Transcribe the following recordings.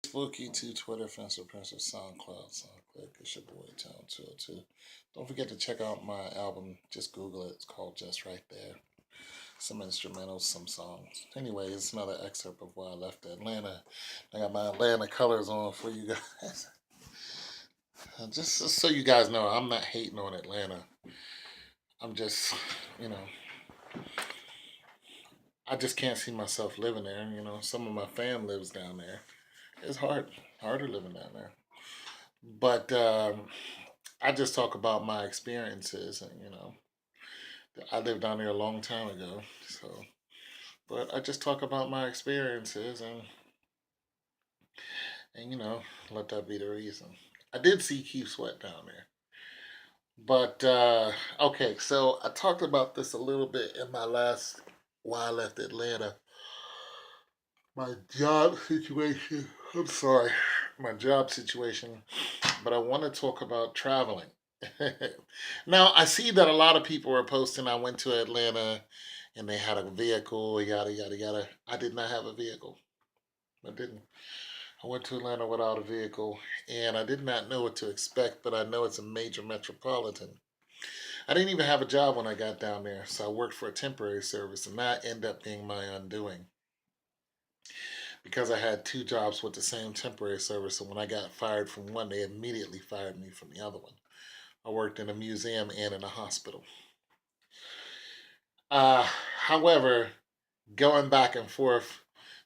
Facebook, YouTube, Twitter, Facebook, Pinterest, SoundCloud. It's your boy Town 202. Don't forget to check out my album. Just Google it. It's called Just Right There. Some instrumentals, some songs. Anyway, it's another excerpt of why I left Atlanta. I got my Atlanta colors on for you guys. Just so you guys know, I'm not hating on Atlanta. I'm just, you know, I just can't see myself living there. Some of my fam lives down there. It's harder living down there. But I just talk about my experiences, and I lived down there a long time ago. So, but I just talk about my experiences, and let that be the reason. I did see Keith Sweat down there, but okay. So I talked about this a little bit in my last why I left Atlanta. My job situation. I'm sorry, my job situation. But I want to talk about traveling. Now, I see that a lot of people are posting, I went to Atlanta and they had a vehicle, yada, yada, yada. I did not have a vehicle. I didn't. I went to Atlanta without a vehicle and I did not know what to expect, but I know it's a major metropolitan. I didn't even have a job when I got down there, so I worked for a temporary service and that ended up being my undoing because I had two jobs with the same temporary service. And when I got fired from one, they immediately fired me from the other one. I worked in a museum and in a hospital. However, going back and forth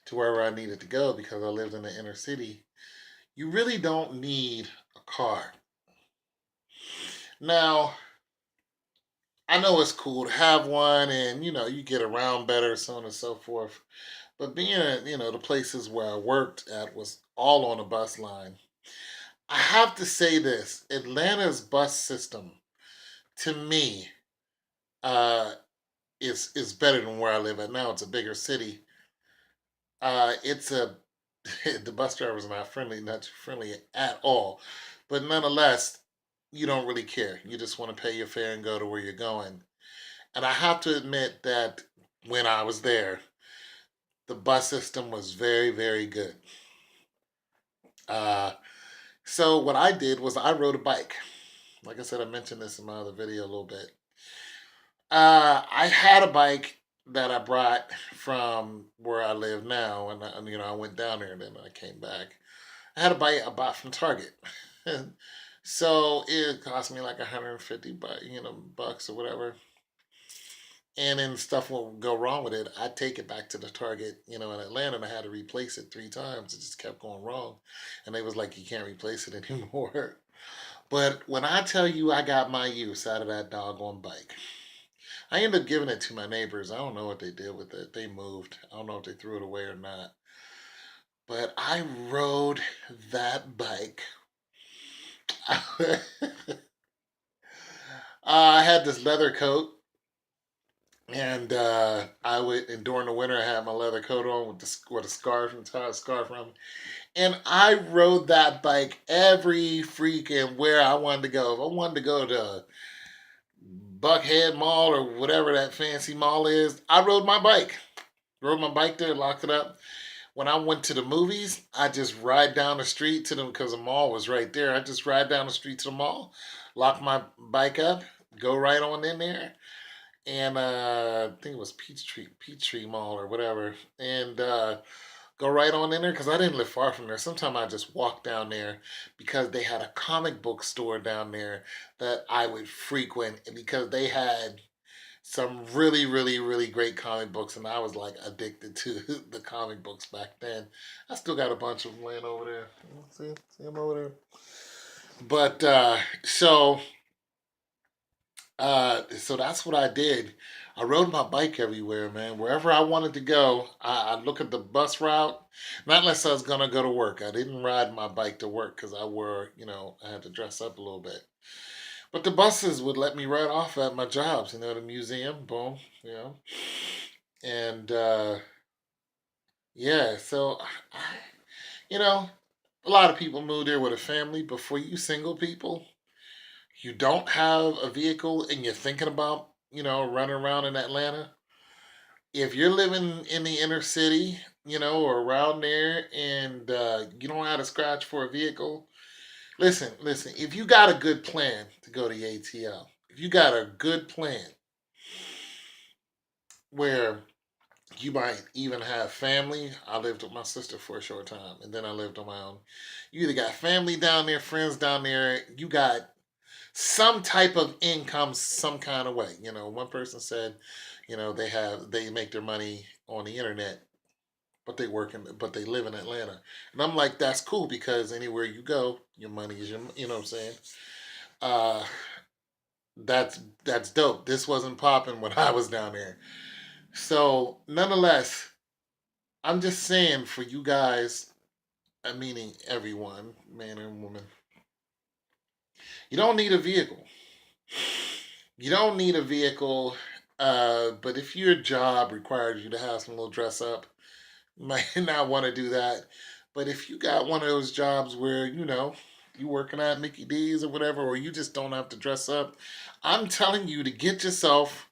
to wherever I needed to go because I lived in the inner city, you really don't need a car. Now, I know it's cool to have one and you get around better, so on and so forth. But being at, the places where I worked at was all on a bus line. I have to say this Atlanta's bus system, to me, uh, is better than where I live at now. It's a bigger city. It's a the bus drivers are not friendly at all. But nonetheless, you don't really care. You just want to pay your fare and go to where you're going. And I have to admit that when I was there, the bus system was very, very good. Uh, so what I did was I rode a bike. Like I said, I mentioned this in my other video a little bit. I had a bike that I brought from where I live now, and I went down there and then I came back. I had a bike I bought from Target, so it cost me like 150 bucks or whatever. And then stuff will go wrong with it. I take it back to the Target, in Atlanta, and I had to replace it 3 times. It just kept going wrong, and they was like, "You can't replace it anymore." But when I tell you I got my use out of that doggone bike, I ended up giving it to my neighbors. I don't know what they did with it. They moved. I don't know if they threw it away or not. But I rode that bike. I had this leather coat, and and during the winter I had my leather coat on with a scarf and tie a scarf around me. And I rode that bike every freaking where I wanted to go. If I wanted to go to Buckhead Mall or whatever that fancy mall is, I rode my bike. Rode my bike there, locked it up. When I went to the movies, I just ride down the street to them because the mall was right there. I just ride down the street to the mall, lock my bike up, go right on in there, and I think it was Peachtree Mall or whatever, and go right on in there because I didn't live far from there. Sometimes I just walked down there because they had a comic book store down there that I would frequent, and because they had some really, really, really great comic books, and I was like addicted to the comic books back then. I still got a bunch of them laying over there. See them over there. But so that's what I did. I rode my bike everywhere, man. Wherever I wanted to go, I look at the bus route. Not unless I was gonna go to work. I didn't ride my bike to work because I wore, I had to dress up a little bit. But the buses would let me ride off at my jobs, the museum, boom, And yeah, so you know, a lot of people move there with a family, but for you single people, you don't have a vehicle and you're thinking about, running around in Atlanta. If you're living in the inner city or around there, and you don't have to scratch for a vehicle, listen. If you got a good plan to go to the ATL, if you got a good plan where you might even have family. I lived with my sister for a short time, and then I lived on my own. You either got family down there, friends down there. You got some type of income, some kind of way. One person said, they make their money on the internet, but they live in Atlanta, and I'm like, that's cool because anywhere you go, your money is your. You know what I'm saying? Uh, that's dope. This wasn't popping when I was down there. So, nonetheless, I'm just saying for you guys, I'm meaning everyone, man and woman, you don't need a vehicle. You don't need a vehicle, but if your job requires you to have some little dress up, you might not want to do that. But if you got one of those jobs where, you working at Mickey D's or whatever, or you just don't have to dress up, I'm telling you to get yourself,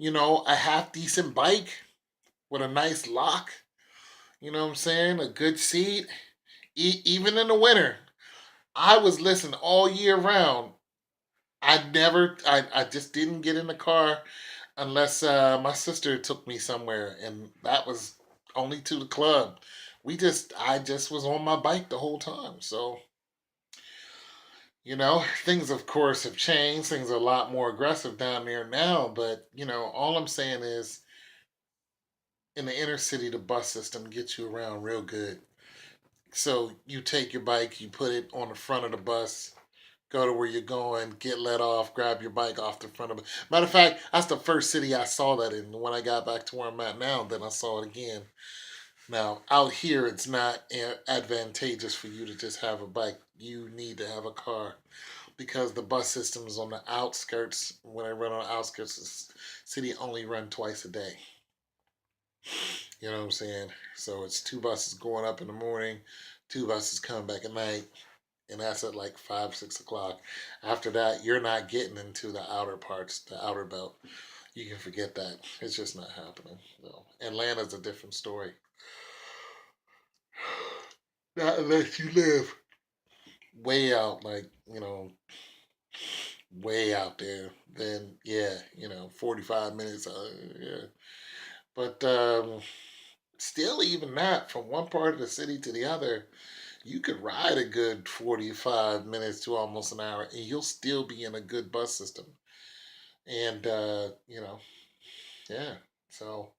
a half decent bike with a nice lock, you know what I'm saying? A good seat, even in the winter. I was listening all year round. I just didn't get in the car unless my sister took me somewhere, and that was only to the club. I just was on my bike the whole time. So, things of course have changed. Things are a lot more aggressive down there now, but, all I'm saying is in the inner city, the bus system gets you around real good. So you take your bike, you put it on the front of the bus, go to where you're going, get let off, grab your bike off the front of it. Matter of fact, that's the first city I saw that in. When I got back to where I'm at now, then I saw it again. Now, out here, it's not advantageous for you to just have a bike. You need to have a car because the bus system is on the outskirts. When I run on the outskirts, the city only run twice a day. You know what I'm saying? So it's two buses going up in the morning, two buses coming back at night, and that's at like 5, 6 o'clock. After that, you're not getting into the outer parts, the outer belt. You can forget that. It's just not happening. So Atlanta's a different story. Not unless you live way out, like way out there. Then yeah, 45 minutes. Yeah, but still, even that, from one part of the city to the other, you could ride a good 45 minutes to almost an hour, and you'll still be in a good bus system. And yeah. So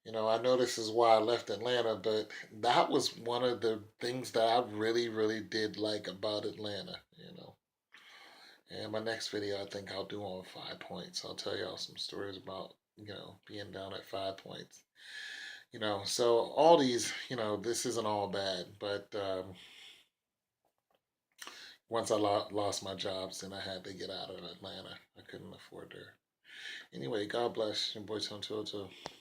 I know this is why I left Atlanta, but that was one of the things that I really, really did like about Atlanta. And my next video, I think I'll do on 5 points. I'll tell y'all some stories about being down at 5 points. So all these, this isn't all bad, but once I lost my jobs, then I had to get out of Atlanta. I couldn't afford there. Anyway, God bless. Your boy Tom 202.